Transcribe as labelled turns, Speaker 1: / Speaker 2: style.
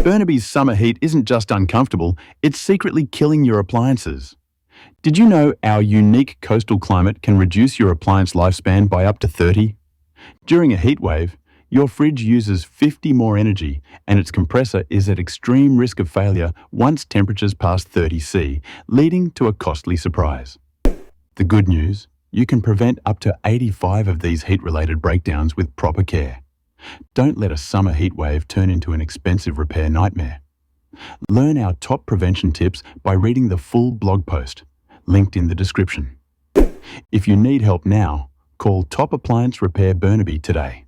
Speaker 1: Burnaby's summer heat isn't just uncomfortable, it's secretly killing your appliances. Did you know our unique coastal climate can reduce your appliance lifespan by up to 30? During a heat wave, your fridge uses 50 more energy and its compressor is at extreme risk of failure once temperatures pass 30°C, leading to a costly surprise. The good news, you can prevent up to 85 of these heat-related breakdowns with proper care. Don't let a summer heat wave turn into an expensive repair nightmare. Learn our top prevention tips by reading the full blog post, linked in the description. If you need help now, call Top Appliance Repair Burnaby today.